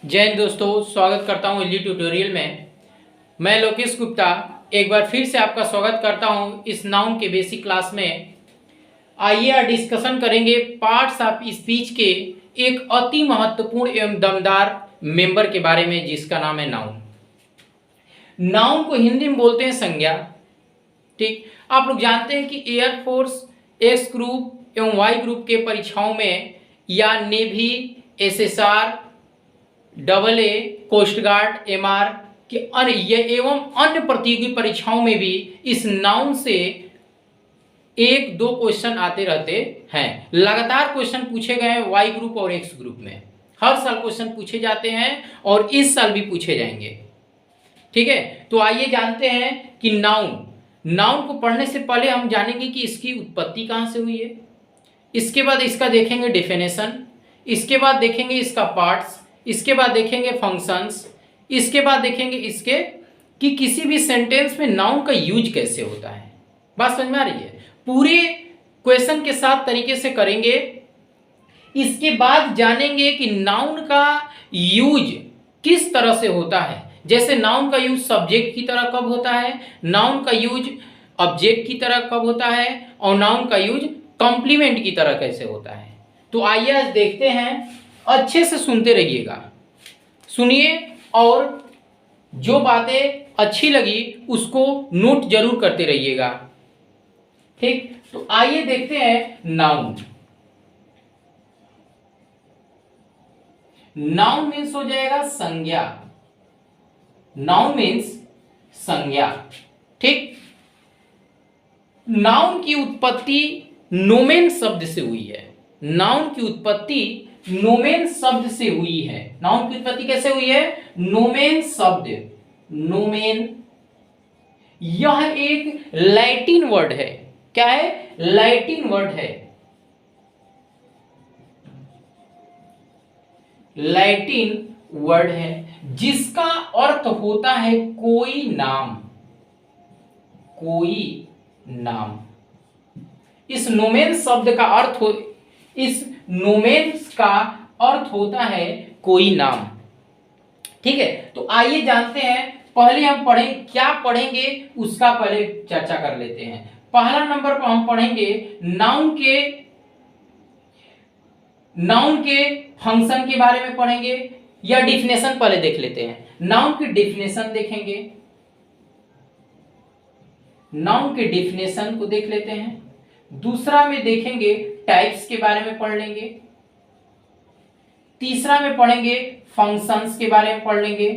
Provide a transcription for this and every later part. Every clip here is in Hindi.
जय हिंद दोस्तों, स्वागत करता हूं एलजी ट्यूटोरियल में। मैं लोकेश गुप्ता एक बार फिर से आपका स्वागत करता हूं इस नाउन के बेसिक क्लास में। आइए आज डिस्कशन करेंगे पार्ट्स ऑफ स्पीच के एक अति महत्वपूर्ण एवं दमदार मेंबर के बारे में, जिसका नाम है नाउन। नाउन को हिंदी में बोलते हैं संज्ञा। ठीक, आप लोग जानते हैं कि एयरफोर्स एक्स ग्रुप एवं वाई ग्रुप के परीक्षाओं में या navy, SSR, AA, coast guard, MR के अन्य एवं अन्य प्रतियोगी परीक्षाओं में भी इस नाउन से एक दो क्वेश्चन आते रहते हैं। लगातार क्वेश्चन पूछे गए हैं वाई ग्रुप और एक्स ग्रुप में। हर साल क्वेश्चन पूछे जाते हैं और इस साल भी पूछे जाएंगे। ठीक है, तो आइए जानते हैं कि नाउन को पढ़ने से पहले हम जानेंगे कि इसकी उत्पत्ति कहाँ से हुई है। इसके बाद इसका देखेंगे डेफिनेशन, इसके बाद देखेंगे इसका पार्ट्स, इसके बाद देखेंगे फंक्शंस, इसके बाद देखेंगे इसके कि किसी भी सेंटेंस में नाउन का यूज कैसे होता है। बात समझ में आ रही है? पूरे क्वेश्चन के साथ तरीके से करेंगे। इसके बाद जानेंगे कि नाउन का यूज किस तरह से होता है। जैसे नाउन का यूज सब्जेक्ट की तरह कब होता है, नाउन का यूज ऑब्जेक्ट की तरह कब होता है, और नाउन का यूज कॉम्प्लीमेंट की तरह कैसे होता है। तो आइए आज देखते हैं। अच्छे से सुनते रहिएगा, सुनिए और जो बातें अच्छी लगी उसको नोट जरूर करते रहिएगा। ठीक, तो आइए देखते हैं नाउन। नाउन मीन्स हो जाएगा संज्ञा। नाउन मीन्स संज्ञा। ठीक, नाउन की उत्पत्ति नोमेन शब्द से हुई है। नाउन की उत्पत्ति नोमेन शब्द से हुई है। नाउन की उत्पत्ति कैसे हुई है? नोमेन शब्द। नोमेन यह एक लैटिन वर्ड है। क्या है? लैटिन वर्ड है। लैटिन वर्ड है जिसका अर्थ होता है कोई नाम। कोई नाम। इस नोमेन शब्द का अर्थ इस नोमेन का अर्थ होता है कोई नाम। ठीक है, तो आइए जानते हैं। पहले हम क्या पढ़ेंगे उसका पहले चर्चा कर लेते हैं। पहला नंबर पर हम पढ़ेंगे नाउन के फंक्शन के बारे में पढ़ेंगे, या डिफिनेशन पहले देख लेते हैं। नाउन की डिफिनेशन देखेंगे। नाउन के डिफिनेशन को देख लेते हैं। दूसरा में देखेंगे टाइप्स के बारे में पढ़ लेंगे। तीसरा में पढ़ेंगे फंक्शंस के बारे में पढ़ लेंगे।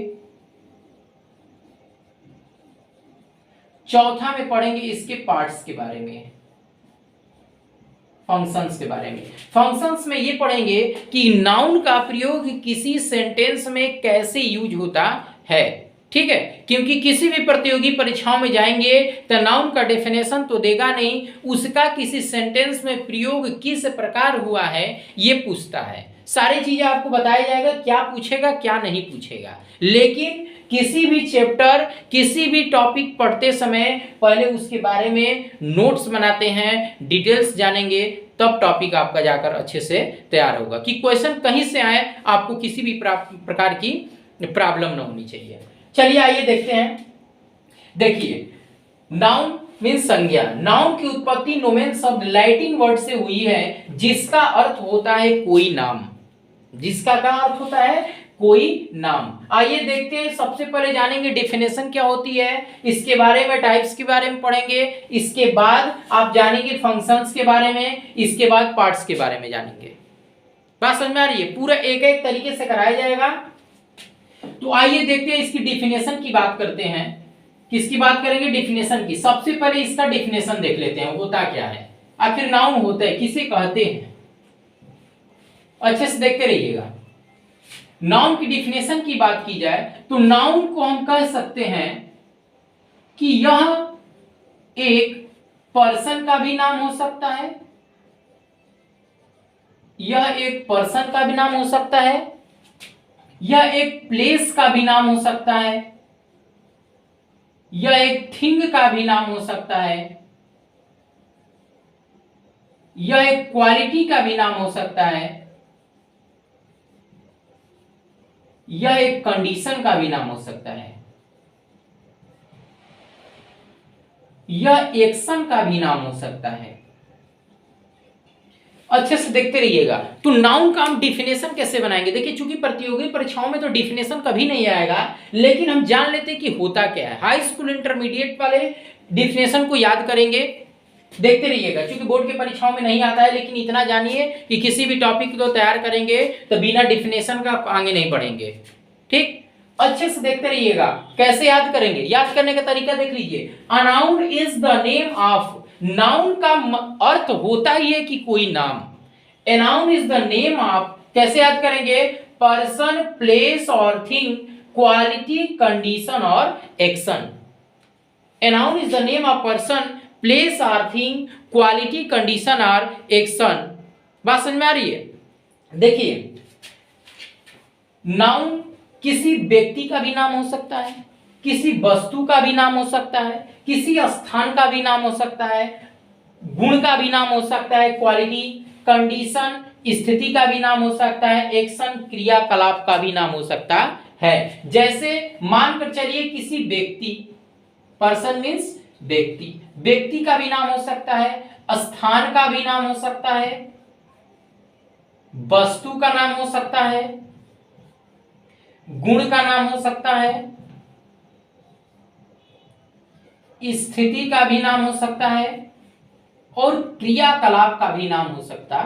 चौथा में पढ़ेंगे इसके पार्ट्स के बारे में, फंक्शंस के बारे में। फंक्शंस में ये पढ़ेंगे कि नाउन का प्रयोग किसी सेंटेंस में कैसे यूज होता है। ठीक है, क्योंकि किसी भी प्रतियोगी परीक्षाओं में जाएंगे तो नाउन का डेफिनेशन तो देगा नहीं, उसका किसी सेंटेंस में प्रयोग किस प्रकार हुआ है ये पूछता है। सारी चीजें आपको बताया जाएगा, क्या पूछेगा क्या नहीं पूछेगा। लेकिन किसी भी चैप्टर, किसी भी टॉपिक पढ़ते समय पहले उसके बारे में नोट्स बनाते हैं, डिटेल्स जानेंगे, तब टॉपिक आपका जाकर अच्छे से तैयार होगा कि क्वेश्चन कहीं से आए आपको किसी भी प्रकार की प्रॉब्लम ना होनी चाहिए। चलिए आइए देखते हैं। देखिए, नाउन मीन्स संज्ञा। नाउन की उत्पत्ति नोमेन शब्द लैटिन वर्ड से हुई है जिसका अर्थ होता है कोई नाम। जिसका क्या अर्थ होता है? कोई नाम। आइए देखते हैं। सबसे पहले जानेंगे डेफिनेशन क्या होती है, इसके बारे में, टाइप्स के बारे में पढ़ेंगे। इसके बाद आप जानेंगे फंक्शंस के बारे में, इसके बाद पार्ट्स के बारे में जानेंगे। बात समझ में आ रही है? पूरा एक एक तरीके से कराया जाएगा। तो आइए देखते हैं, इसकी डेफिनेशन की बात करते हैं। किसकी बात करेंगे? डेफिनेशन की। सबसे पहले इसका डेफिनेशन देख लेते हैं, होता क्या है, आखिर नाउन होता है किसे कहते हैं। अच्छे से देखते रहिएगा। नाउन की डेफिनेशन की बात की जाए तो नाउन को हम कह सकते हैं कि यह एक पर्सन का भी नाम हो सकता है, यह एक पर्सन का भी नाम हो सकता है, यह एक प्लेस का भी नाम हो सकता है, यह एक थिंग का भी नाम हो सकता है, यह एक क्वालिटी का भी नाम हो सकता है, यह एक कंडीशन का भी नाम हो सकता है, यह एक्शन का भी नाम हो सकता है। अच्छे से देखते रहिएगा। तो नाउन का हम डिफिनेशन कैसे बनाएंगे? देखिए, चूंकि प्रतियोगी परीक्षाओं में तो डिफिनेशन कभी नहीं आएगा, लेकिन हम जान लेते हैं कि होता क्या है। हाई स्कूल इंटरमीडिएट वाले डिफिनेशन को याद करेंगे, देखते रहिएगा। क्योंकि बोर्ड के परीक्षाओं में नहीं आता है, लेकिन इतना जानिए कि किसी भी टॉपिक को तैयार करेंगे तो बिना डिफिनेशन का आगे नहीं बढ़ेंगे। ठीक, अच्छे से देखते रहिएगा। कैसे याद करेंगे? याद करने का तरीका देख लीजिए। A noun is the name of, noun का अर्थ होता ही है कि कोई नाम। A noun is the name of, कैसे याद करेंगे? पर्सन, प्लेस और थिंग, क्वालिटी, कंडीशन और action. A noun is the name of person, place और थिंग, क्वालिटी, कंडीशन और एक्शन। बात समझ में आ रही है? देखिए, नाउन किसी व्यक्ति का भी नाम हो सकता है, किसी वस्तु का भी नाम हो सकता है, किसी स्थान का भी नाम हो सकता है, गुण का भी नाम हो सकता है, क्वालिटी, कंडीशन, स्थिति का भी नाम हो सकता है, एक्शन, क्रियाकलाप का भी नाम हो सकता है। जैसे मानकर चलिए किसी व्यक्ति, पर्सन मीन्स व्यक्ति, व्यक्ति का भी नाम हो सकता है, स्थान का भी नाम हो सकता है, वस्तु का नाम हो सकता है, गुण का नाम हो सकता है, स्थिति का भी नाम हो सकता है और क्रियाकलाप का भी नाम हो सकता,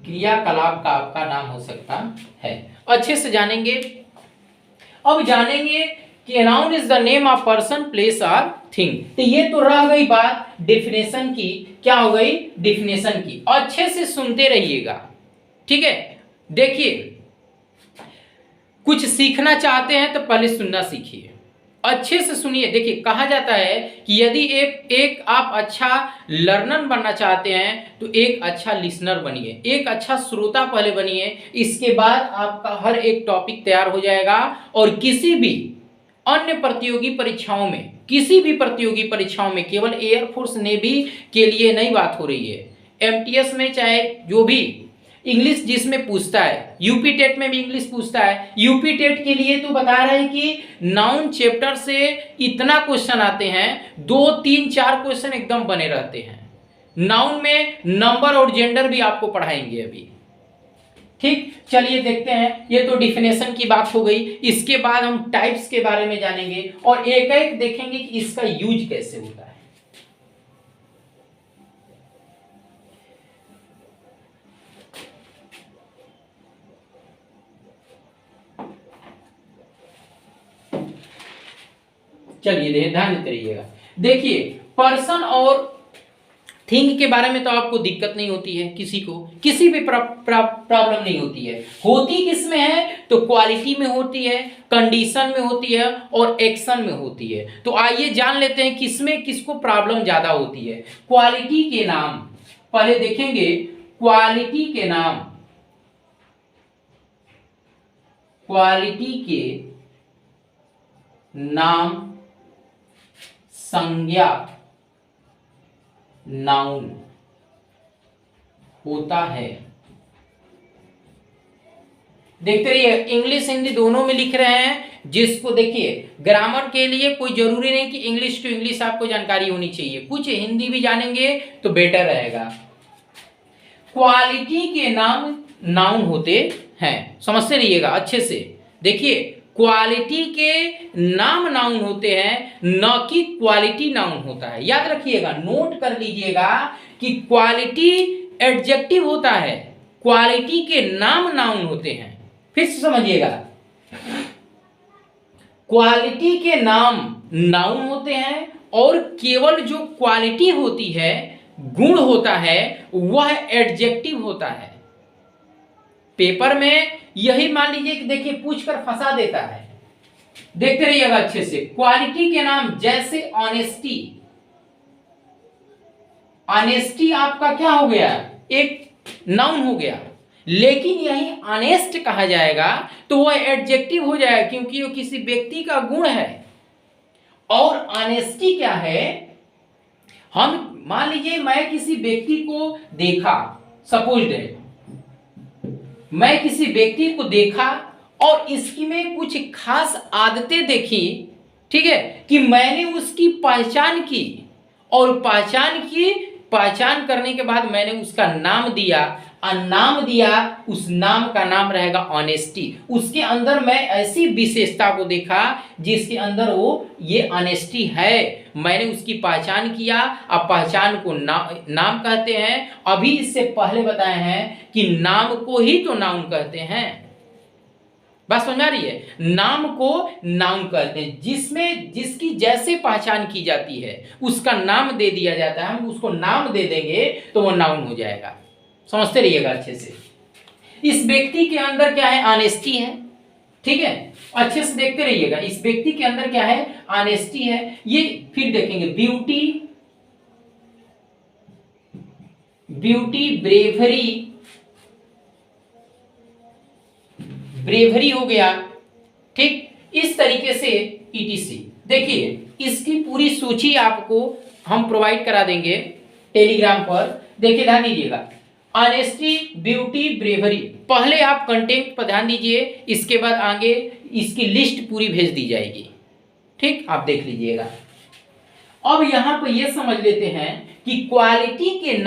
क्रियाकलाप का आपका नाम हो सकता है। अच्छे से जानेंगे। अब जानेंगे कि noun is the name of person, place और थिंग। तो ये तो रह गई बात डेफिनेशन की। क्या हो गई? डेफिनेशन की। अच्छे से सुनते रहिएगा, ठीक है? देखिए, कुछ सीखना चाहते हैं तो पहले सुनना सीखिए, अच्छे से सुनिए। देखिए, कहा जाता है कि यदि एक आप अच्छा लर्नर बनना चाहते हैं तो एक अच्छा लिसनर बनिए, एक अच्छा श्रोता पहले बनिए, इसके बाद आपका हर एक टॉपिक तैयार हो जाएगा। और किसी भी अन्य प्रतियोगी परीक्षाओं में, किसी भी प्रतियोगी परीक्षाओं में, केवल एयरफोर्स नेवी के लिए नहीं बात हो रही है, एमटीएस में चाहे जो भी इंग्लिश जिसमें पूछता है, यूपी टेट में भी इंग्लिश पूछता है। यूपी टेट के लिए तो बता रहे हैं कि नाउन चैप्टर से इतना क्वेश्चन आते हैं, 2, 3, 4 क्वेश्चन एकदम बने रहते हैं। नाउन में नंबर और जेंडर भी आपको पढ़ाएंगे अभी। ठीक, चलिए देखते हैं। ये तो डिफिनेशन की बात हो गई। इसके बाद हम टाइप्स के बारे में जानेंगे और एक एक देखेंगे कि इसका यूज कैसे होता है। चलिए ध्यान देते रहिएगा। देखिए, पर्सन और थिंग के बारे में तो आपको दिक्कत नहीं होती है, किसी को किसी भी प्रॉब्लम नहीं होती है। होती किस में है? तो क्वालिटी में होती है, कंडीशन में होती है और एक्शन में होती है। तो आइए जान लेते हैं किसमें किसको प्रॉब्लम ज्यादा होती है। क्वालिटी के नाम पहले देखेंगे। क्वालिटी के नाम, क्वालिटी के नाम संज्ञा नाउन होता है। देखते रहिए, इंग्लिश हिंदी दोनों में लिख रहे हैं। जिसको देखिए, ग्रामर के लिए कोई जरूरी नहीं कि इंग्लिश टू इंग्लिश आपको जानकारी होनी चाहिए, कुछ हिंदी भी जानेंगे तो बेटर रहेगा। क्वालिटी के नाम नाउन होते हैं, समझते रहिएगा अच्छे से। देखिए, क्वालिटी के नाम नाउन होते हैं, न कि क्वालिटी नाउन होता है। याद रखिएगा, नोट कर लीजिएगा कि क्वालिटी एडजेक्टिव होता है, क्वालिटी के नाम नाउन होते हैं। फिर से समझिएगा, क्वालिटी के नाम नाउन होते हैं और केवल जो क्वालिटी होती है, गुण होता है, वह एडजेक्टिव होता है। पेपर में यही मान लीजिए कि देखिए पूछकर फंसा देता है। देखते रहिएगा अच्छे से। क्वालिटी के नाम जैसे ऑनेस्टी, ऑनेस्टी आपका क्या हो गया? एक नाउन हो गया। लेकिन यही ऑनेस्ट कहा जाएगा तो वह एडजेक्टिव हो जाएगा, क्योंकि वो किसी व्यक्ति का गुण है। और ऑनेस्टी क्या है? हम मान लीजिए मैं किसी व्यक्ति को देखा, सपोज डेट, मैं किसी व्यक्ति को देखा और इसकी में कुछ खास आदतें देखी, ठीक है, कि मैंने उसकी पहचान की और पहचान करने के बाद मैंने उसका नाम दिया और नाम दिया, उस नाम का नाम रहेगा ऑनेस्टी। उसके अंदर मैं ऐसी विशेषता को देखा जिसके अंदर वो ये ऑनेस्टी है, मैंने उसकी पहचान किया। अब पहचान को नाम कहते हैं। अभी इससे पहले बताए हैं कि नाम को ही तो नाउन कहते हैं। बात समझ आ रही है? नाम को नाउन कहते हैं, जिसमें जिसकी जैसे पहचान की जाती है उसका नाम दे दिया जाता है। हम उसको नाम दे देंगे तो वो नाउन हो जाएगा। समझते रहिएगा अच्छे से। इस व्यक्ति के अंदर क्या है? ऑनेस्टी है, ठीक है, अच्छे से देखते रहिएगा। इस व्यक्ति के अंदर क्या है? ऑनेस्टी है। ये फिर देखेंगे ब्यूटी, ब्रेवरी हो गया, ठीक, इस तरीके से ईटीसी। देखिए इसकी पूरी सूची आपको हम प्रोवाइड करा देंगे टेलीग्राम पर। देखिए ध्यान दीजिएगा, ऑनेस्टी, ब्यूटी, ब्रेवरी। पहले आप कंटेंट पर ध्यान दीजिए, इसके बाद आगे इसकी लिस्ट पूरी भेज दी जाएगी, ठीक, आप देख लीजिएगा। अब यहां पर यह समझ लेते हैं कि क्वालिटी के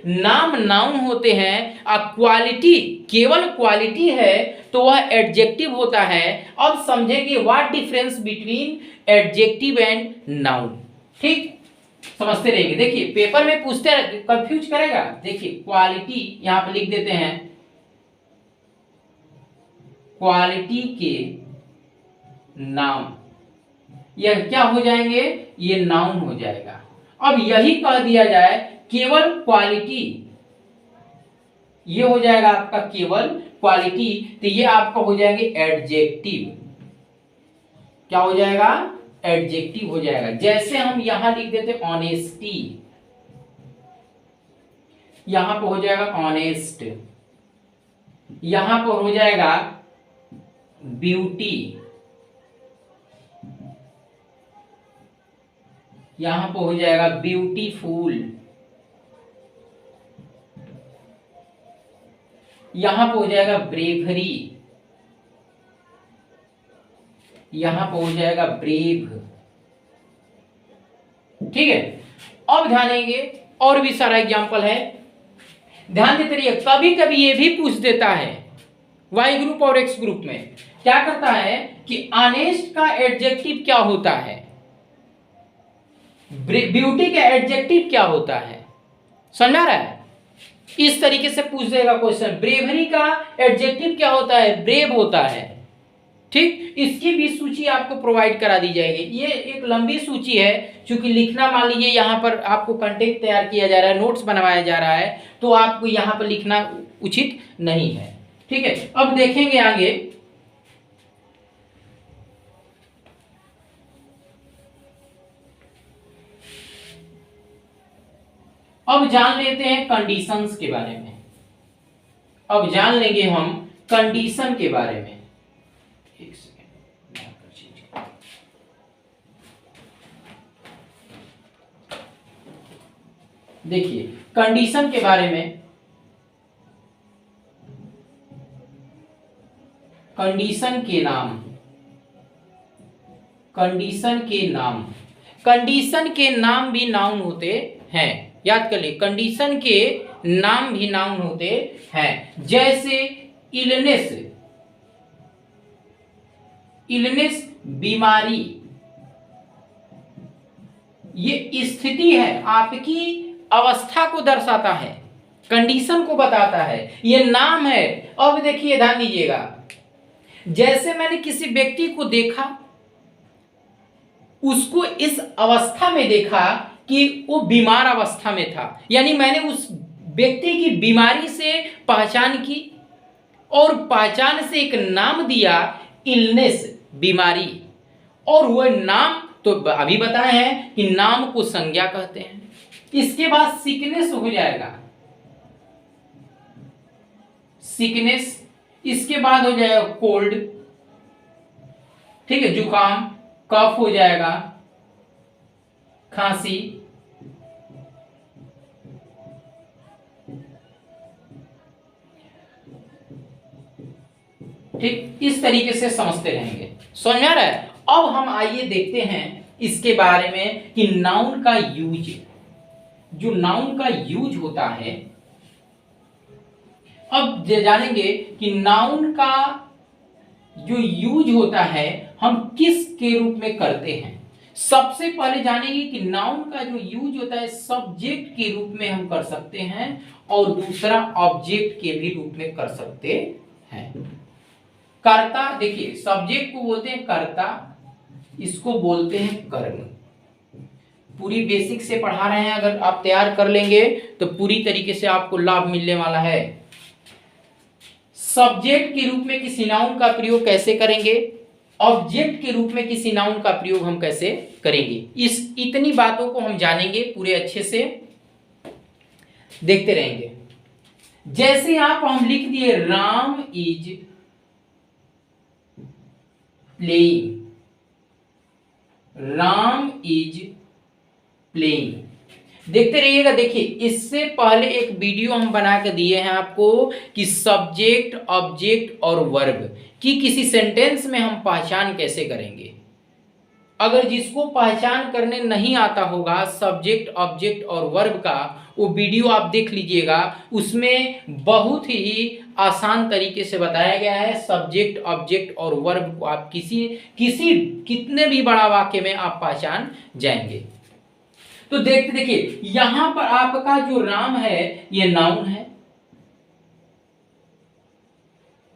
नाम नाउन होते हैं। और क्वालिटी, केवल क्वालिटी है तो वह एडजेक्टिव होता है। अब समझेंगे what difference between adjective and noun, ठीक, समझते रहेंगे। देखिए पेपर में पूछते हैं, कंफ्यूज करेगा। देखिए क्वालिटी यहां पे लिख देते हैं, क्वालिटी के नाम, यह क्या हो जाएंगे? ये नाउन हो जाएगा। अब यही कह दिया जाए केवल क्वालिटी, ये हो जाएगा आपका केवल क्वालिटी, तो ये आपका हो जाएंगे एडजेक्टिव। क्या हो जाएगा? एडजेक्टिव हो जाएगा। जैसे हम यहां लिख देते ऑनेस्टी, यहां पर हो जाएगा ऑनेस्ट, यहां पर हो जाएगा ब्यूटी, यहां पर हो जाएगा ब्यूटीफुल, यहां पर हो जाएगा ब्रेवरी, यहां पर हो जाएगा ब्रेव, ठीक है। अब ध्यान देंगे, और भी सारा एग्जांपल है, ध्यान देते रहिए। कभी कभी ये भी पूछ देता है वाई ग्रुप और एक्स ग्रुप में, क्या करता है कि ऑनेस्ट का एडजेक्टिव क्या होता है, ब्यूटी का एडजेक्टिव क्या होता है, समझ आ रहा है? इस तरीके से पूछ देगा क्वेश्चन। ब्रेवरी का एडजेक्टिव क्या होता है? ब्रेव होता है, ठीक। इसकी भी सूची आपको प्रोवाइड करा दी जाएगी। ये एक लंबी सूची है, क्योंकि लिखना, मान लीजिए यहाँ पर आपको कंटेंट तैयार किया जा रहा है, नोट्स बनवाया जा रहा है, तो आपको यहाँ पर लिखना उचित नहीं है, ठीक है। अब देखेंगे आगे, अब जान लेते हैं कंडीशंस के बारे में। अब जान लेंगे हम कंडीशन के बारे में। एक सेकेंड, देखिए कंडीशन के बारे में, कंडीशन के नाम, कंडीशन के नाम भी नाउन होते हैं। याद कर लिए, कंडीशन के नाम भी नाउन होते हैं। जैसे इलनेस बीमारी, ये स्थिति है, आपकी अवस्था को दर्शाता है, कंडीशन को बताता है, ये नाम है। अब देखिए ध्यान दीजिएगा, जैसे मैंने किसी व्यक्ति को देखा, उसको इस अवस्था में देखा कि वो बीमार अवस्था में था, यानी मैंने उस व्यक्ति की बीमारी से पहचान की और पहचान से एक नाम दिया, इलनेस, बीमारी। और वह नाम तो अभी बताए हैं कि नाम को संज्ञा कहते हैं। इसके बाद सिकनेस हो जाएगा, सिकनेस। इसके बाद हो जाएगा कोल्ड, ठीक है, जुकाम, कफ हो जाएगा, खांसी, ठीक, इस तरीके से समझते रहेंगे। समझ में आ रहा है? अब हम आइए देखते हैं इसके बारे में कि नाउन का यूज, जो नाउन का यूज होता है, अब जानेंगे कि नाउन का जो यूज होता है हम किस के रूप में करते हैं। सबसे पहले जानेंगे कि नाउन का जो यूज होता है सब्जेक्ट के रूप में हम कर सकते हैं और दूसरा ऑब्जेक्ट के भी रूप में कर सकते हैं। कर्ता, देखिए सब्जेक्ट को बोलते हैं कर्ता, इसको बोलते हैं कर्म। पूरी बेसिक से पढ़ा रहे हैं, अगर आप तैयार कर लेंगे तो पूरी तरीके से आपको लाभ मिलने वाला है। सब्जेक्ट के रूप में किसी नाउन का प्रयोग कैसे करेंगे, ऑब्जेक्ट के रूप में किसी नाउन का प्रयोग हम कैसे करेंगे, इस इतनी बातों को हम जानेंगे पूरे अच्छे से, देखते रहेंगे। जैसे आप हम लिख दिए Ram is playing, Ram is playing, देखते रहिएगा। देखिए इससे पहले एक वीडियो हम बना के दिए हैं आपको कि सब्जेक्ट, ऑब्जेक्ट और वर्ब की किसी सेंटेंस में हम पहचान कैसे करेंगे। अगर जिसको पहचान करने नहीं आता होगा सब्जेक्ट, ऑब्जेक्ट और वर्ब का, वो वीडियो आप देख लीजिएगा, उसमें बहुत ही आसान तरीके से बताया गया है। सब्जेक्ट, ऑब्जेक्ट और वर्ब को आप कितने भी बड़ा वाक्य में आप पहचान जाएंगे। तो देखिए यहां पर आपका जो राम है ये नाउन है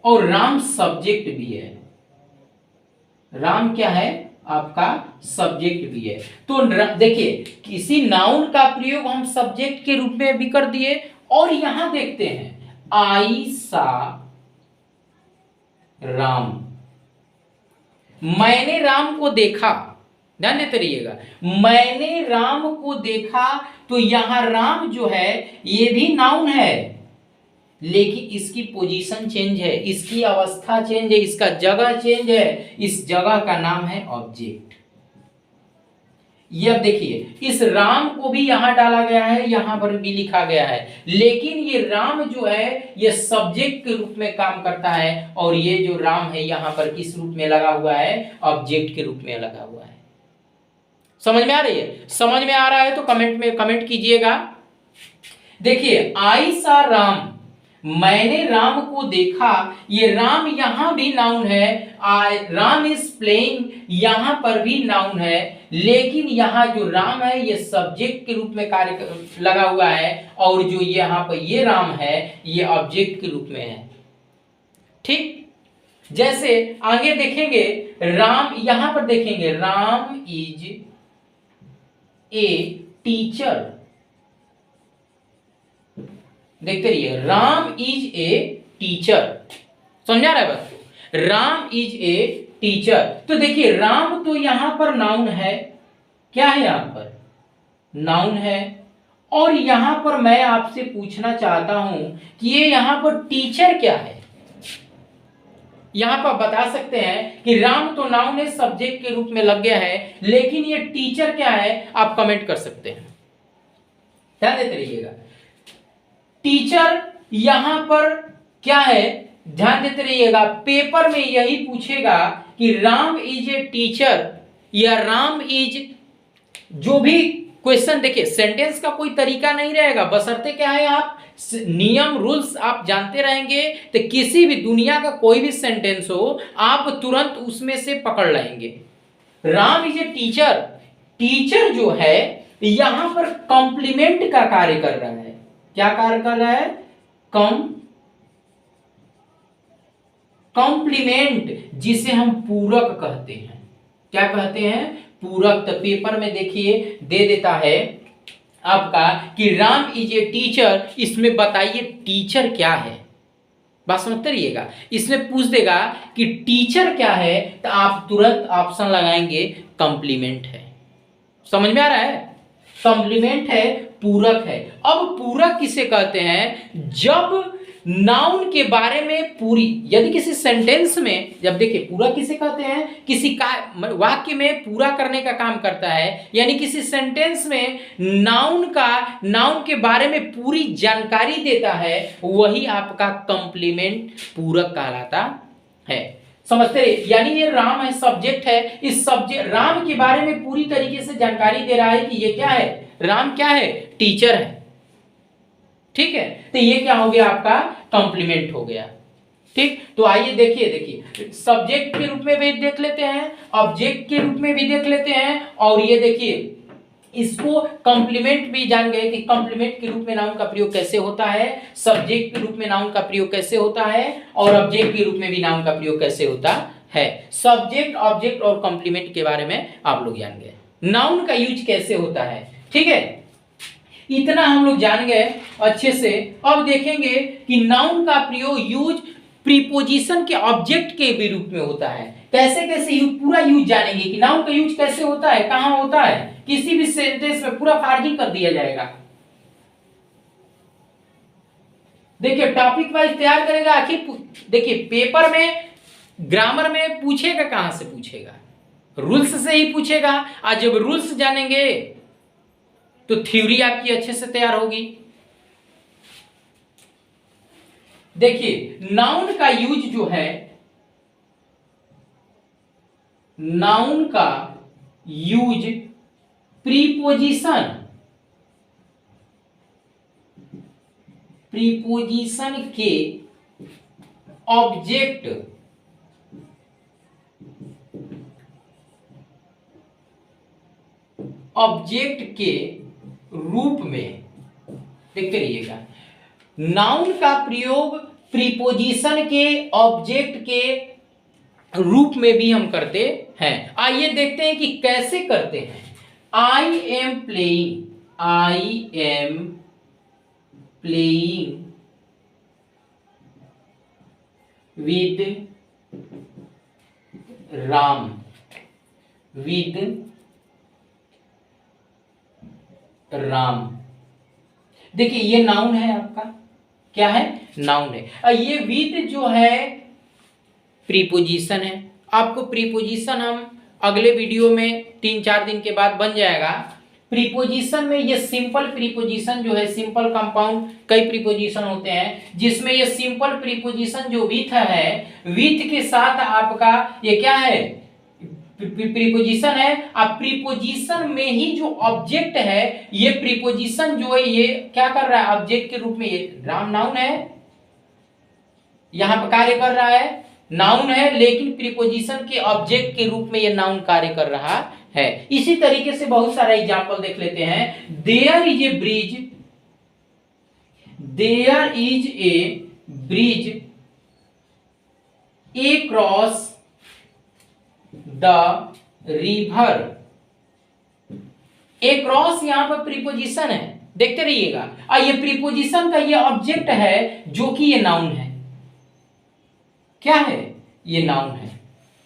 और राम सब्जेक्ट भी है। राम क्या है? आपका सब्जेक्ट भी है। तो देखिए किसी नाउन का प्रयोग हम सब्जेक्ट के रूप में भी कर दिए। और यहां देखते हैं आई सा राम, मैंने राम को देखा, ध्यान देते रहिएगा, मैंने राम को देखा, तो यहां राम जो है ये भी नाउन है, लेकिन इसकी पोजीशन चेंज है, इसकी अवस्था चेंज है, इसका जगह चेंज है, इस जगह का नाम है ऑब्जेक्ट। ये अब देखिए इस राम को भी यहां डाला गया है, यहां पर भी लिखा गया है, लेकिन ये राम जो है ये सब्जेक्ट के रूप में काम करता है और ये जो राम है यहां पर किस रूप में लगा हुआ है? ऑब्जेक्ट के रूप में लगा हुआ है। समझ में आ रही है? समझ में आ रहा है तो कमेंट में कमेंट कीजिएगा। देखिए आई सा राम, मैंने राम को देखा, ये राम यहां भी नाउन है, राम इज प्लेइंग यहां पर भी नाउन है, लेकिन यहां जो राम है ये सब्जेक्ट के रूप में कार्य लगा हुआ है और जो यहां पर ये राम है ये ऑब्जेक्ट के रूप में है। ठीक, जैसे आगे देखेंगे राम, यहां पर देखेंगे राम इज ए टीचर, देखते रहिए राम इज ए टीचर। समझा रहा है बस? Ram is a teacher. तो देखिए राम तो यहां पर नाउन है, क्या है यहां पर? नाउन है। और यहां पर मैं आपसे पूछना चाहता हूं कि ये यहां पर टीचर क्या है? यहां पर बता सकते हैं कि राम तो नाउन है, सब्जेक्ट के रूप में लग गया है, लेकिन ये टीचर क्या है? आप कमेंट कर सकते हैं, ध्यान देते रहिएगा। टीचर यहां पर क्या है? ध्यान देते रहिएगा, पेपर में यही पूछेगा कि राम इज ए टीचर या राम इज, जो भी क्वेश्चन, देखिए सेंटेंस का कोई तरीका नहीं रहेगा, बशर्ते क्या है आप नियम रूल्स आप जानते रहेंगे तो किसी भी दुनिया का कोई भी सेंटेंस हो आप तुरंत उसमें से पकड़ लेंगे। Ram is a teacher, teacher जो है यहां पर कॉम्प्लीमेंट का कार्य कर रहा है। क्या कार्य कर रहा है? कॉम्प्लीमेंट, जिसे हम पूरक कहते हैं। क्या कहते हैं? पूरक। तो पेपर में देखिए दे देता है आपका कि राम इज ए टीचर, इसमें बताइए टीचर क्या है? बात समझते रहिएगा। इसमें पूछ देगा कि टीचर क्या है, तो आप तुरंत ऑप्शन लगाएंगे कॉम्प्लीमेंट है। समझ में आ रहा है? कॉम्प्लीमेंट है, पूरक है। अब पूरक किसे कहते हैं? जब नाउन के बारे में पूरी, यदि किसी सेंटेंस में, जब देखिए पूरक किसे कहते हैं? किसी का वाक्य में पूरा करने का काम करता है, यानी किसी सेंटेंस में नाउन के बारे में पूरी जानकारी देता है, वही आपका कॉम्प्लीमेंट पूरक कहलाता है। समझते रहिए, यानी ये राम है, सब्जेक्ट है। इस सब्जेक्ट राम के बारे में पूरी तरीके से जानकारी दे रहा है कि ये क्या है, राम क्या है, टीचर है। ठीक है, तो ये क्या हो गया, आपका कॉम्प्लीमेंट हो गया। ठीक, तो आइए देखिए सब्जेक्ट के रूप में भी देख लेते हैं, ऑब्जेक्ट के रूप में भी देख लेते हैं, और ये देखिए इसको कॉम्प्लीमेंट भी जान गए कि कॉम्प्लीमेंट के रूप में नाउन का प्रयोग कैसे होता है, सब्जेक्ट के रूप में नाउन का प्रयोग कैसे होता है, और ऑब्जेक्ट के रूप में भी नाउन का प्रयोग कैसे होता है। सब्जेक्ट, ऑब्जेक्ट और कॉम्प्लीमेंट के बारे में आप लोग जान गए, नाउन का यूज कैसे होता है। ठीक है, इतना हम लोग जान गए अच्छे से। अब देखेंगे कि नाउन का प्रयोग यूज प्रीपोजिशन के ऑब्जेक्ट के भी रूप में होता है। कैसे कैसे यूज, पूरा यूज जानेंगे कि नाउन का यूज कैसे होता है, कहां होता है, किसी भी सेंटेंस में पूरा फार्जिंग कर दिया जाएगा। देखिए टॉपिक वाइज तैयार करेगा। आखिर देखिए पेपर में ग्रामर में पूछेगा, कहां से पूछेगा, रूल्स से ही पूछेगा। आज जब रूल्स जानेंगे तो थ्योरी आपकी अच्छे से तैयार होगी। देखिए नाउन का यूज जो है, नाउन का यूज प्रीपोजिशन के ऑब्जेक्ट के रूप में, देखते रहिएगा, नाउन का प्रयोग प्रीपोजिशन के ऑब्जेक्ट के रूप में भी हम करते हैं। आइए देखते हैं कि कैसे करते हैं। I am playing, I am playing with Ram, with Ram. देखिए ये नाउन है आपका, क्या है, नाउन है। ये विद जो है प्रीपोजिशन है। आपको प्रीपोजिशन हम अगले वीडियो में 3-4 दिन के बाद बन जाएगा। प्रीपोजिशन में ये सिंपल प्रीपोजिशन जो है, सिंपल कंपाउंड कई प्रीपोजिशन होते हैं, जिसमें ये सिंपल प्रीपोजिशन जो विथ है, विथ के साथ आपका ये क्या है, प्रीपोजिशन है। अब प्रीपोजिशन में ही जो ऑब्जेक्ट है, ये प्रीपोजिशन जो है ये क्या कर रहा है, ऑब्जेक्ट के रूप में, ये राम नाउन है, यहां पर कार्य कर रहा है, नाउन है, लेकिन प्रीपोजिशन के ऑब्जेक्ट के रूप में ये नाउन कार्य कर रहा है। इसी तरीके से बहुत सारा एग्जांपल देख लेते हैं। There is a bridge, there is a bridge across the river. Across यहां पर प्रीपोजिशन है, देखते रहिएगा। और ये प्रीपोजिशन का ये ऑब्जेक्ट है जो कि ये नाउन है। क्या है, ये नाउन है,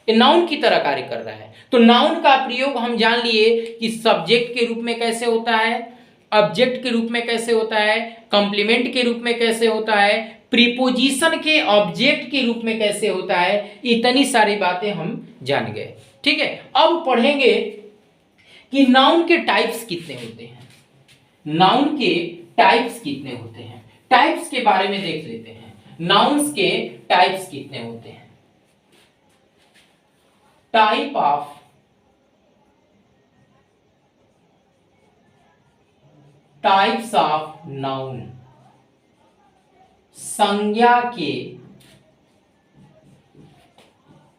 ये नाउन की तरह कार्य कर रहा है। तो नाउन का प्रयोग हम जान लिए कि सब्जेक्ट के रूप में कैसे होता है, ऑब्जेक्ट के रूप में कैसे होता है, कॉम्प्लीमेंट के रूप में कैसे होता है, प्रीपोजिशन के ऑब्जेक्ट के रूप में कैसे होता है। इतनी सारी बातें हम जान गए। ठीक है, अब पढ़ेंगे कि नाउन के टाइप्स कितने होते हैं, नाउन के टाइप्स कितने होते हैं। टाइप्स के बारे में देख लेते हैं, नाउन्स के टाइप्स कितने होते हैं। Type of types of noun, संज्ञा के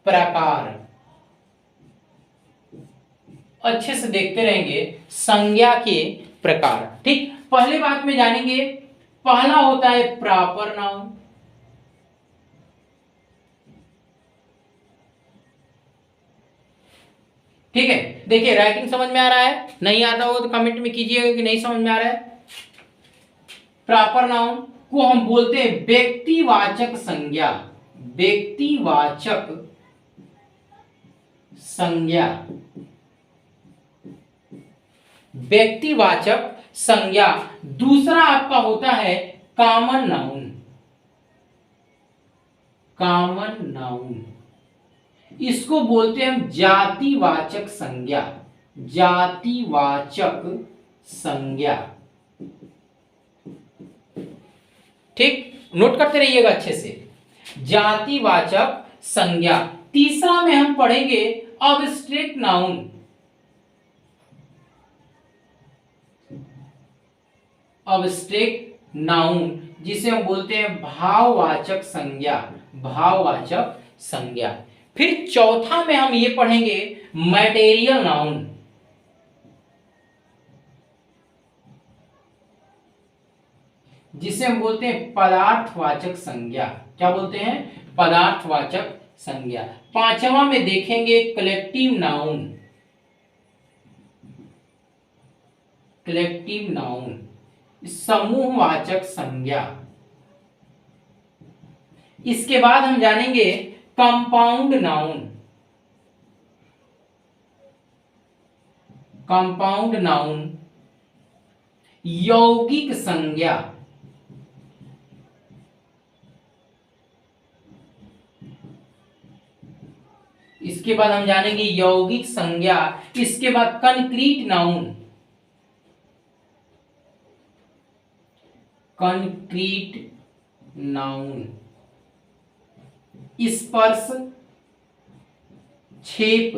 प्रकार। अच्छे से देखते रहेंगे, संज्ञा के प्रकार। ठीक, पहले बात में जानेंगे, पहला होता है प्रॉपर नाउन। ठीक है, देखिए राइटिंग समझ में आ रहा है, नहीं आता हो तो कमेंट में कीजिएगा कि नहीं समझ में आ रहा है। प्रॉपर नाउन को हम बोलते हैं व्यक्तिवाचक संज्ञा, व्यक्तिवाचक संज्ञा, व्यक्तिवाचक संज्ञा। दूसरा आपका होता है कॉमन नाउन, कॉमन नाउन, इसको बोलते हैं हम जातिवाचक संज्ञा, जातिवाचक संज्ञा। ठीक, नोट करते रहिएगा अच्छे से, जातिवाचक संज्ञा। तीसरा में हम पढ़ेंगे अब्स्ट्रैक्ट नाउन। अब्स्ट्रैक्ट नाउन जिसे हम बोलते हैं भाववाचक संज्ञा, भाववाचक संज्ञा। फिर चौथा में हम ये पढ़ेंगे मैटेरियल नाउन। जिसे हम बोलते हैं पदार्थवाचक संज्ञा। क्या बोलते हैं? पदार्थवाचक संज्ञा। पांचवा में देखेंगे कलेक्टिव नाउन। कलेक्टिव नाउन समूहवाचक संज्ञा। इसके बाद हम जानेंगे कंपाउंड नाउन। कंपाउंड नाउन यौगिक संज्ञा। इसके बाद हम जानेंगे यौगिक संज्ञा। इसके बाद कंक्रीट नाउन। कंक्रीट नाउन स्पर्श छेप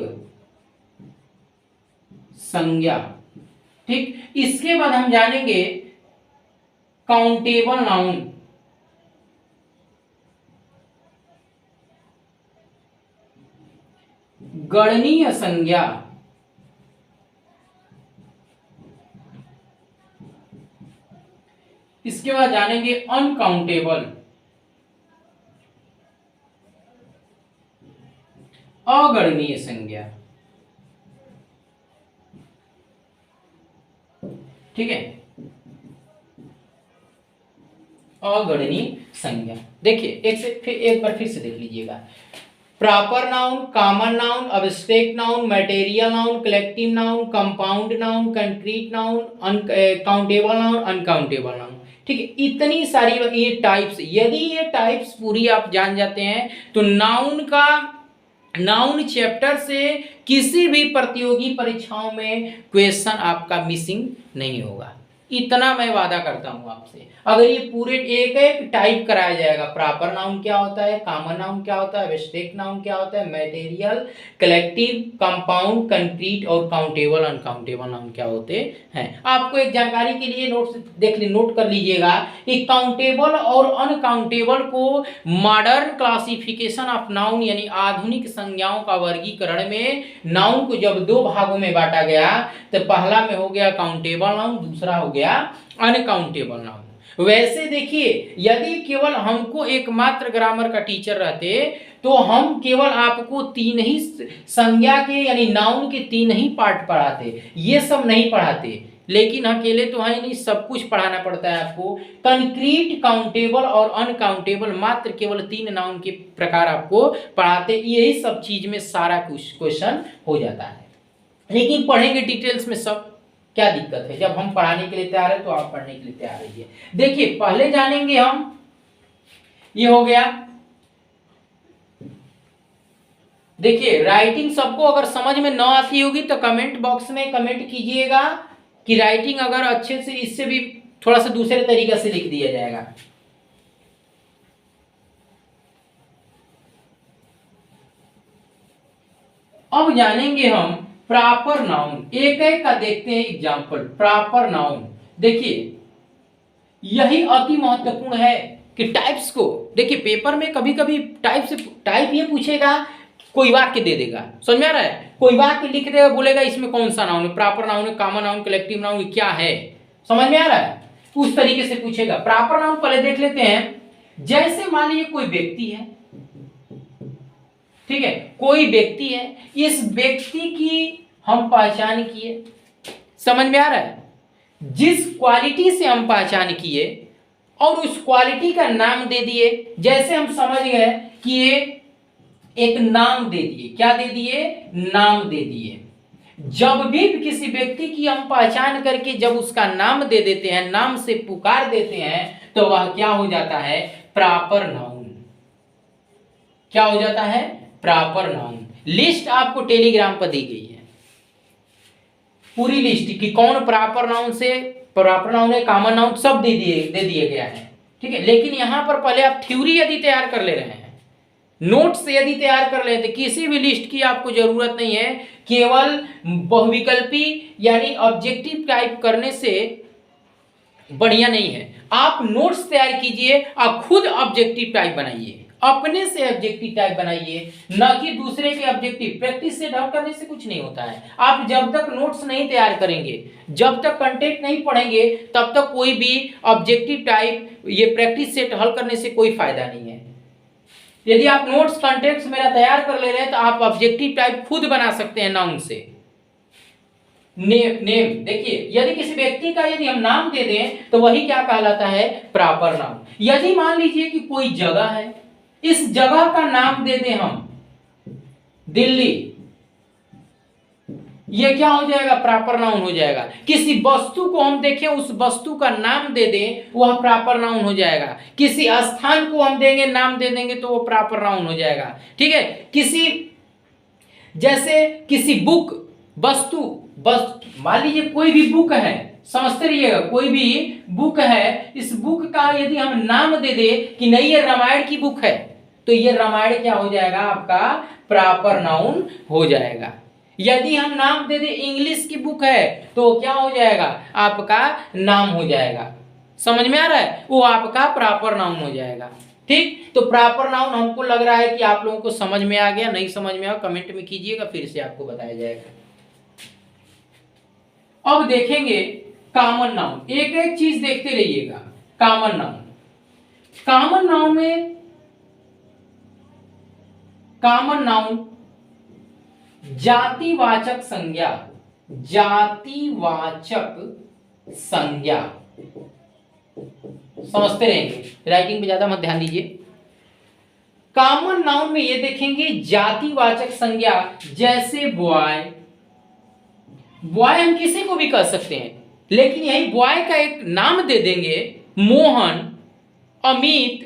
संज्ञा। ठीक, इसके बाद हम जानेंगे काउंटेबल नाउन। गणनीय संज्ञा। इसके बाद जानेंगे अनकाउंटेबल, अगणनीय संज्ञा। ठीक है, अगणनीय संज्ञा। देखिए एक बार फिर से देख लीजिएगा। Proper noun, common noun, abstract noun, material noun, collective noun, compound noun, concrete noun, countable noun, uncountable noun. ठीक है, इतनी सारी ये टाइप्स, यदि ये टाइप्स पूरी आप जान जाते हैं तो नाउन चैप्टर से किसी भी प्रतियोगी परीक्षाओं में क्वेश्चन आपका मिसिंग नहीं होगा। इतना मैं वादा करता हूं आपसे। अगर ये पूरे एक एक टाइप कराया जाएगा, प्रॉपर नाउन क्या होता है, कॉमन नाउन क्या होता है, एब्स्ट्रैक्ट नाउन क्या होता है, मैटेरियल, कलेक्टिव, कंपाउंड, कंक्रीट और काउंटेबल, अनकाउंटेबल नाउन क्या होते हैं। आपको एक जानकारी के लिए नोट कर लीजिएगा कि काउंटेबल और अनकाउंटेबल को मॉडर्न क्लासिफिकेशन ऑफ नाउन यानी आधुनिक संज्ञाओं का वर्गीकरण में नाउन को जब दो भागों में बांटा गया तो पहला में हो गया काउंटेबल नाउन, दूसरा हो गया अनकाउंटेबल नाउन। वैसे देखिए, यदि केवल हमको एकमात्र ग्रामर का टीचर रहते तो हम केवल आपको तीन ही संज्ञा के यानी नाउन के तीन ही पार्ट पढ़ाते, ये सब नहीं पढ़ाते। लेकिन अकेले तो है नहीं, सब कुछ पढ़ाना पड़ता है आपको। कंक्रीट, काउंटेबल और अनकाउंटेबल मात्र केवल तीन नाउन के प्रकार आपको पढ़ाते। यही सब चीज में सारा क्वेश्चन हो जाता है। लेकिन पढ़ेंगे डिटेल्स में सब, क्या दिक्कत है। जब हम पढ़ाने के लिए तैयार है तो आप पढ़ने के लिए तैयार रहिए। देखिए पहले जानेंगे हम, ये हो गया। देखिए राइटिंग सबको अगर समझ में न आती होगी तो कमेंट बॉक्स में कमेंट कीजिएगा कि राइटिंग अगर अच्छे से, इससे भी थोड़ा सा दूसरे तरीके से लिख दिया जाएगा। अब जानेंगे हम प्रॉपर नाउन, एक एक का देखते हैं एग्जांपल। प्रॉपर नाउन देखिए, यही अति महत्वपूर्ण है कि टाइप्स को देखिए। पेपर में कभी कभी टाइप ये पूछेगा, कोई वाक्य दे देगा, समझ में आ रहा है, कोई वाक्य लिख देगा, बोलेगा इसमें कौन सा नाउन है, प्रॉपर नाउन है, कॉमन नाउन, कलेक्टिव नाउन, क्या है, समझ में आ रहा है, उस तरीके से पूछेगा। प्रॉपर नाउन पहले देख लेते हैं। जैसे मान लीजिए कोई व्यक्ति है, ठीक है, कोई व्यक्ति है, इस व्यक्ति की हम पहचान किए, समझ में आ रहा है, जिस क्वालिटी से हम पहचान किए और उस क्वालिटी का नाम दे दिए। जैसे हम समझ गए कि ये एक नाम दे दिए, क्या दे दिए, नाम दे दिए। जब भी किसी व्यक्ति की हम पहचान करके जब उसका नाम दे देते हैं, नाम से पुकार देते हैं, तो वह क्या हो जाता है, प्रॉपर नाउन। क्या हो जाता है, प्रॉपर नाउन। लिस्ट आपको टेलीग्राम पर दी गई है, पूरी लिस्ट कि कौन प्रॉपर नाउन से, प्रॉपर नाउन है, कॉमन नाउन, सब दे दिए गया है। ठीक है, लेकिन यहां पर पहले आप थ्योरी यदि तैयार कर ले रहे हैं नोट्स यदि तैयार कर लेते, किसी भी लिस्ट की आपको जरूरत नहीं है, केवल बहुविकल्पी यानी ऑब्जेक्टिव टाइप करने से बढ़िया नहीं है। आप नोट्स तैयार कीजिए, आप खुद ऑब्जेक्टिव टाइप बनाइए, अपने से ऑब्जेक्टिव टाइप बनाइए, न कि दूसरे के ऑब्जेक्टिव। प्रैक्टिस से ढल करने से कुछ नहीं होता है। आप जब तक नोट्स नहीं तैयार करेंगे, जब तक कंटेंट नहीं पढ़ेंगे, तब तक कोई भी ऑब्जेक्टिव टाइप ये प्रैक्टिस सेट हल करने से कोई फायदा नहीं है। यदि आप नोट्स कंटेंट्स मेरा तैयार कर ले रहे हैं तो आप ऑब्जेक्टिव टाइप खुद बना सकते हैं नाउन से। नेम देखिए, यदि किसी व्यक्ति का यदि हम नाम दे दें तो वही क्या कहलाता है, प्रॉपर नाउन। यदि मान लीजिए कि कोई जगह है, इस जगह का नाम दे दें हम दिल्ली, ये क्या हो जाएगा, प्रॉपर नाउन हो जाएगा। किसी वस्तु को हम देखें, उस वस्तु का नाम दे दें, वह प्रॉपर नाउन हो जाएगा। किसी स्थान को हम देंगे, नाम दे देंगे तो वो प्रॉपर नाउन हो जाएगा। ठीक है, किसी जैसे किसी बुक, वस्तु, बस मान लीजिए कोई भी बुक है, समझते रहिएगा, कोई भी बुक है, इस बुक का यदि हम नाम दे दे कि नहीं ये रामायण की बुक है, तो ये रामायण क्या हो जाएगा, आपका प्रॉपर नाउन हो जाएगा। यदि हम नाम दे दे इंग्लिश की बुक है, तो क्या हो जाएगा, आपका नाम हो जाएगा। समझ में आ रहा है, वो आपका प्रॉपर नाउन हो जाएगा। ठीक, तो प्रॉपर नाउन हमको लग रहा है कि आप लोगों को समझ में आ गया। नहीं समझ में आया कमेंट में कीजिएगा, फिर से आपको बताया जाएगा। अब देखेंगे कॉमन नाउन, एक एक चीज देखते रहिएगा। कॉमन नाउन, कॉमन नाउन में कॉमन नाउन जातिवाचक संज्ञा, जातिवाचक संज्ञा, समझते रहेंगे, राइटिंग पे ज्यादा मत ध्यान दीजिए। कॉमन नाउन में ये देखेंगे जातिवाचक संज्ञा, जैसे बॉय, बॉय हम किसी को भी कह सकते हैं, लेकिन यही बॉय का एक नाम दे देंगे, मोहन, अमित,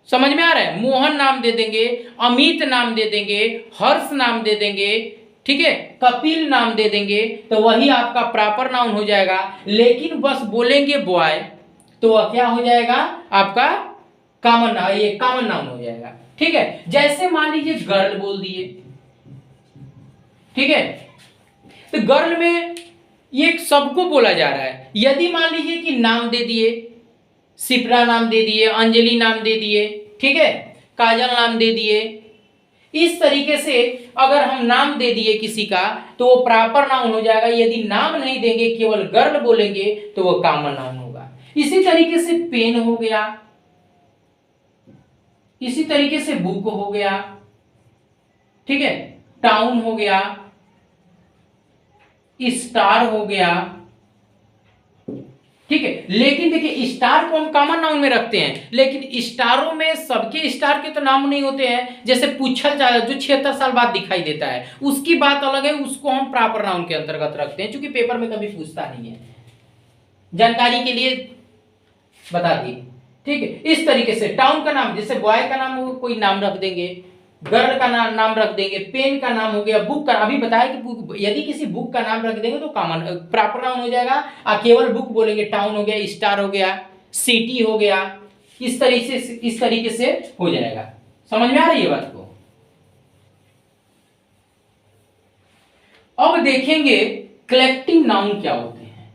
समझ में आ रहा है, मोहन नाम दे देंगे, अमित नाम दे देंगे, हर्ष नाम दे देंगे, ठीक है, कपिल नाम दे देंगे, तो वही आपका प्रॉपर नाउन हो जाएगा। लेकिन बस बोलेंगे बॉय तो वह क्या हो जाएगा, आपका कॉमन, ये कॉमन नाउन हो जाएगा। ठीक है, जैसे मान लीजिए गर्ल बोल दिए, ठीक है, तो गर्ल में ये सबको बोला जा रहा है। यदि मान लीजिए कि नाम दे दिए, शिप्रा नाम दे दिए, अंजलि नाम दे दिए, ठीक है, काजल नाम दे दिए, इस तरीके से अगर हम नाम दे दिए किसी का तो वो प्रॉपर नाउन हो जाएगा। यदि नाम नहीं देंगे, केवल गर्ल बोलेंगे, तो वो कॉमन नाउन होगा। इसी तरीके से पेन हो गया, इसी तरीके से बुक हो गया, ठीक है, टाउन हो गया, स्टार हो गया, ठीक है। लेकिन देखिए स्टार को हम कॉमन नाउन में रखते हैं, लेकिन स्टारों में सबके स्टार के तो नाम नहीं होते हैं। जैसे पूछल जाए जो 76 साल बाद दिखाई देता है, उसकी बात अलग है, उसको हम प्रॉपर नाउन के अंतर्गत रखते हैं, क्योंकि पेपर में कभी पूछता नहीं है, जानकारी के लिए बता दी। ठीक है, इस तरीके से टाउन का नाम, जैसे बॉय का नाम हो कोई नाम रख देंगे, गर्ल का नाम रख देंगे, पेन का नाम हो गया, बुक का, अभी बताया कि यदि किसी बुक का नाम रख देंगे तो कॉमन प्रॉपर नाउन हो जाएगा। केवल बुक बोलेंगे, टाउन हो गया, स्टार हो गया, सिटी हो गया, इस तरीके से हो जाएगा। समझ में आ रही है बात को। अब देखेंगे कलेक्टिव नाउन क्या होते हैं।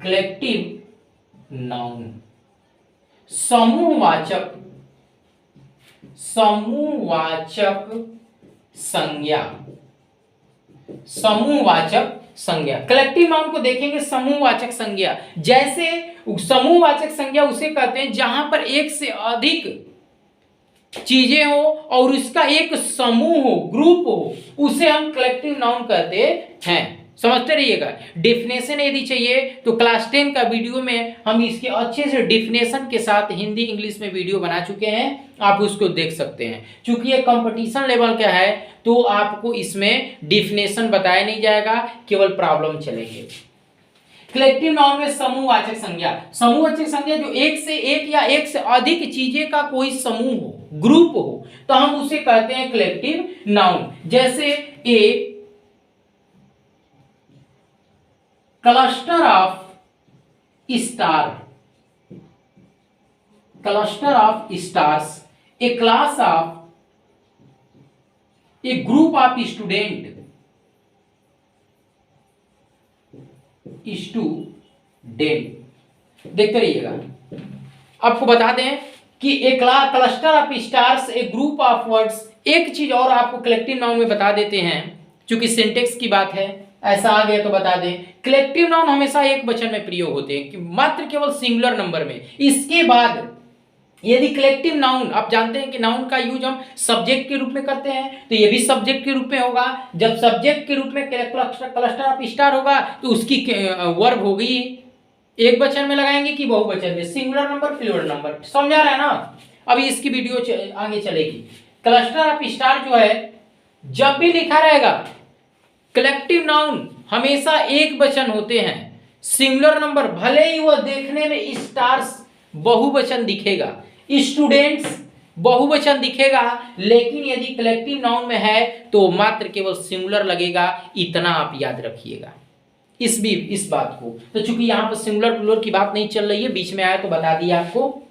कलेक्टिव नाउन समूहवाचक, समूहवाचक संज्ञा, समूहवाचक संज्ञा। कलेक्टिव नाउन को देखेंगे समूहवाचक संज्ञा। जैसे समूहवाचक संज्ञा उसे कहते हैं जहां पर एक से अधिक चीजें हो और उसका एक समूह हो, ग्रुप हो, उसे हम कलेक्टिव नाउन कहते हैं। समझते रहिएगा। डेफिनेशन यदि चाहिए तो क्लास 10 का वीडियो में हम इसके अच्छे से डेफिनेशन के साथ हिंदी इंग्लिश में वीडियो बना चुके हैं, आप उसको देख सकते हैं। चूंकि ये कंपटीशन लेवल का है तो आपको इसमें डेफिनेशन बताया नहीं जाएगा, केवल प्रॉब्लम चलेंगे। कलेक्टिव नाउन में समूहवाचक संज्ञा, समूहवाचक संज्ञा जो एक से एक या एक से अधिक चीजें का कोई समूह हो, ग्रुप हो, तो हम उसे कहते हैं कलेक्टिव नाउन। जैसे ए cluster of star, cluster of stars, a class of, a group of student देखते रहिएगा। आपको बता दें कि एक cluster of stars, A group of words. एक चीज और आपको कलेक्टिव नाउन में बता देते हैं, क्योंकि सिंटेक्स की बात है, ऐसा आ गया तो बता दें। कलेक्टिव नाउन हमेशा एक वचन में प्रयोग होते हैं, कि मात्र केवल सिंगुलर नंबर में। इसके बाद यदि कलेक्टिव नाउन, आप जानते हैं कि नाउन का यूज हम सब्जेक्ट के रूप में करते हैं, तो ये भी सब्जेक्ट के रूप में होगा। जब सब्जेक्ट के रूप में क्लस्टर ऑफ स्टार होगा तो उसकी वर्ब होगी एक वचन में लगाएंगे कि बहुवचन में, सिंगुलर नंबर प्लूरल नंबर। समझा रहा है ना? अभी इसकी वीडियो आगे चलेगी। क्लस्टर ऑफ स्टार जो है, जब भी लिखा रहेगा कलेक्टिव नाउन हमेशा एक वचन होते हैं, सिंगुलर नंबर, भले ही वह देखने में स्टार्स बहुवचन दिखेगा, स्टूडेंट्स बहुवचन दिखेगा, लेकिन यदि कलेक्टिव नाउन में है तो मात्र केवल सिंगुलर लगेगा। इतना आप याद रखिएगा इस बात को। तो चूंकि यहां पर सिंगुलर प्लूरल की बात नहीं चल रही है, बीच में आया तो बता दिया आपको।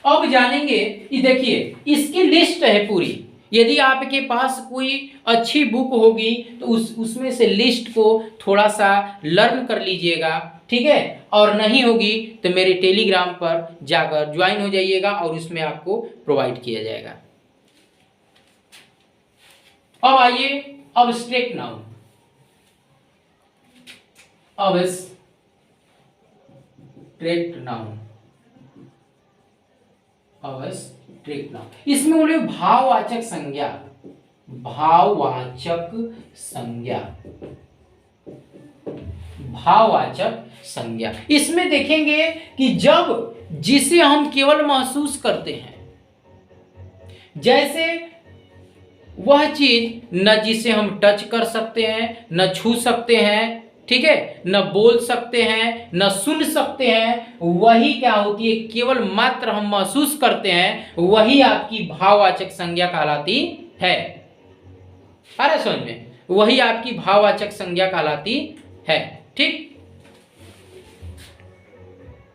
अब जानेंगे, ये देखिए इसकी लिस्ट है पूरी। यदि आपके पास कोई अच्छी बुक होगी तो उसमें से लिस्ट को थोड़ा सा लर्न कर लीजिएगा, ठीक है? और नहीं होगी तो मेरे टेलीग्राम पर जाकर ज्वाइन हो जाइएगा और उसमें आपको प्रोवाइड किया जाएगा। अब आइए abstract noun. Abstract noun, abstract noun, इसमें बोले भाववाचक संज्ञा, भाववाचक संज्ञा, भाववाचक संज्ञा। इसमें देखेंगे कि जब जिसे हम केवल महसूस करते हैं, जैसे वह चीज न जिसे हम टच कर सकते हैं, न छू सकते हैं, ठीक है, न बोल सकते हैं, न सुन सकते हैं, वही क्या होती है, केवल मात्र हम महसूस करते हैं, वही आपकी भाववाचक संज्ञा कहलाती है। अरे समझ में, वही आपकी भाववाचक संज्ञा कहलाती है, ठीक।